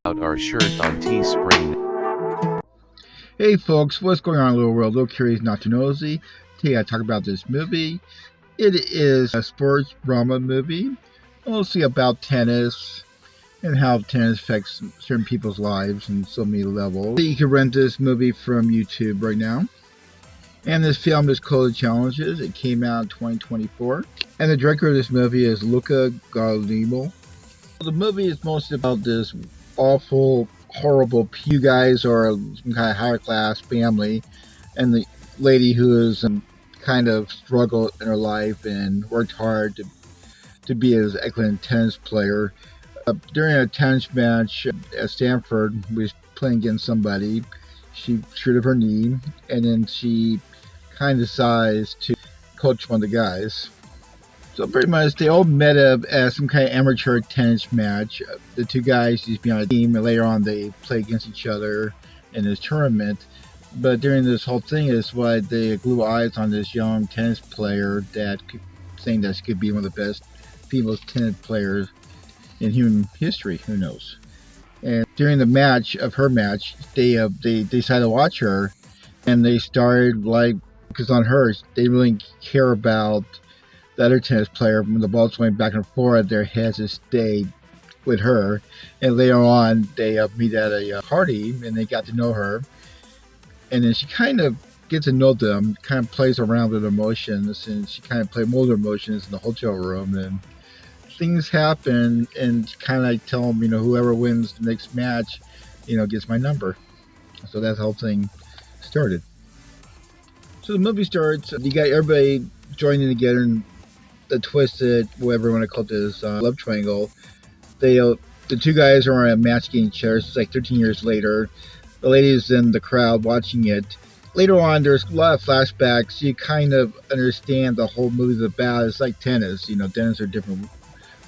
out our shirt on Teespring. Hey folks, what's going on in the little world? Little curious, not too nosy. Today I talk about this movie. It is a sports drama movie, mostly about tennis and how tennis affects certain people's lives in so many levels. You can rent this movie from YouTube right now. And this film is called Challenges. It came out in 2024. And the director of this movie is Luca Guadagnino. The movie is mostly about this awful, horrible, you guys are some kind of higher class family, and the lady who is kind of struggled in her life and worked hard to be an excellent tennis player. During a tennis match at Stanford, we was playing against somebody. She screwed up her knee, and then she kind of decides to coach one of the guys. So pretty much they all met up at some kind of amateur tennis match. The two guys used to be on a team, and later on they play against each other in this tournament. But during this whole thing is why they glue eyes on this young tennis player saying that she could be one of the best female tennis players in human history. Who knows? And during the match of her match, they decided to watch her, and they started because on her they didn't really care about the other tennis player. When the ball's going back and forth, their heads just stayed with her. And later on, they meet at a party, and they got to know her. And then she kind of gets to know them, kind of plays around with emotions, and she kind of plays more with emotions in the hotel room. And things happen, and she kind of tell them, whoever wins the next match, gets my number. So that's how the thing started. So the movie starts, you got everybody joining together in the twisted, whatever you want to call this, love triangle. The two guys are on a match game chair. It's like 13 years later. The lady's in the crowd watching it. Later on, there's a lot of flashbacks. You kind of understand the whole movie's about. It's like tennis. Tennis are different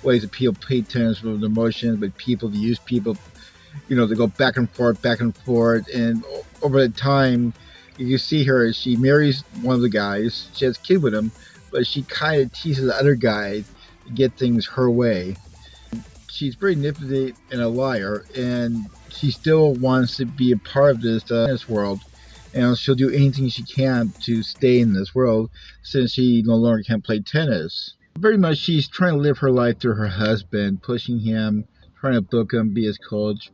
ways that people play tennis with emotions, but people to use people. They go back and forth, and over the time, you see her. She marries one of the guys. She has a kid with him. But she kind of teases the other guy to get things her way. She's pretty nifty and a liar, and she still wants to be a part of this tennis world. And she'll do anything she can to stay in this world since she no longer can play tennis. Very much she's trying to live her life through her husband, pushing him, trying to book him, be his coach,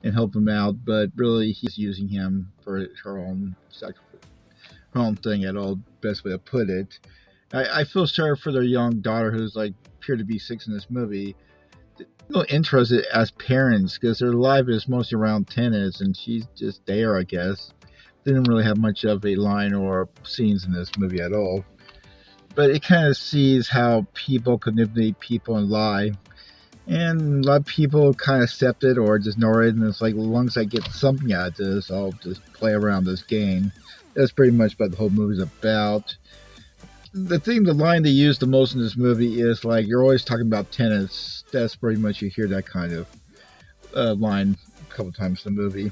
and help him out. But really, he's using him for her own thing at all, best way to put it. I feel sorry for their young daughter who's appeared to be 6 in this movie. No interested as parents because their life is mostly around tennis, and she's just there, I guess. Didn't really have much of a line or scenes in this movie at all. But it kind of sees how people can manipulate people and lie. And a lot of people kind of accept it or just ignore it, and it's like, as long as I get something out of this, I'll just play around this game. That's pretty much what the whole movie's about. The line they use the most in this movie is you're always talking about tennis. That's pretty much, you hear that kind of line a couple times in the movie.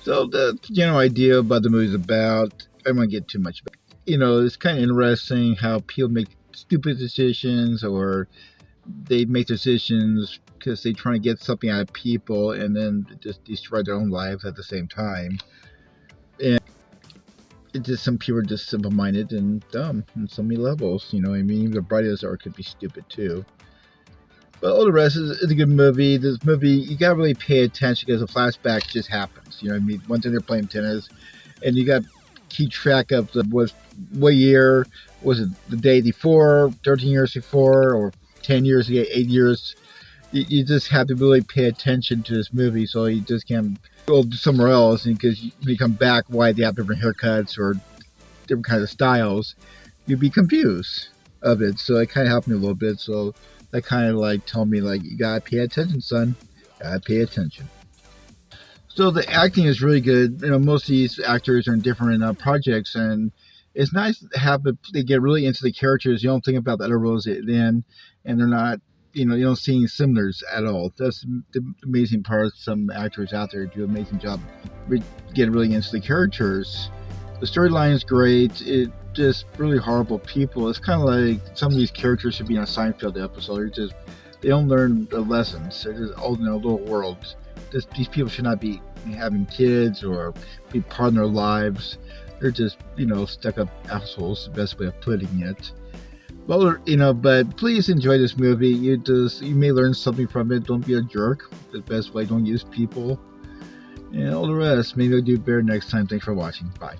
So the general idea about the movie's about, I don't want to get too much back. It's kind of interesting how people make stupid decisions, or they make decisions because they're trying to get something out of people and then just destroy their own lives at the same time. And it's just some people are just simple-minded and dumb on so many levels. Even the brightest art could be stupid too. But all the rest is a good movie. This movie, you gotta really pay attention because the flashback just happens. One thing they're playing tennis, and you got to keep track of what year was it? The day before, 13 years before, or 10 years ago, 8 years. You just have to really pay attention to this movie, so you just can't go somewhere else, because when you come back, why they have different haircuts or different kinds of styles, you'd be confused of it. So it kind of helped me a little bit. So that kind of told me you gotta pay attention, son. Gotta pay attention. So the acting is really good. Most of these actors are in different projects, and it's nice to have they get really into the characters. You don't think about the other roles they're in, and they're not. You don't see any similars at all. That's the amazing part. Some actors out there do an amazing job getting really into the characters. The storyline is great. It just really horrible people. It's kind of like some of these characters should be on a Seinfeld episode. They don't learn the lessons. They're just all in their little worlds. These people should not be having kids or be part of their lives. They're just, stuck up assholes, the best way of putting it. Well, but please enjoy this movie. You may learn something from it. Don't be a jerk. The best way, don't use people. And all the rest, maybe I'll do better next time. Thanks for watching. Bye.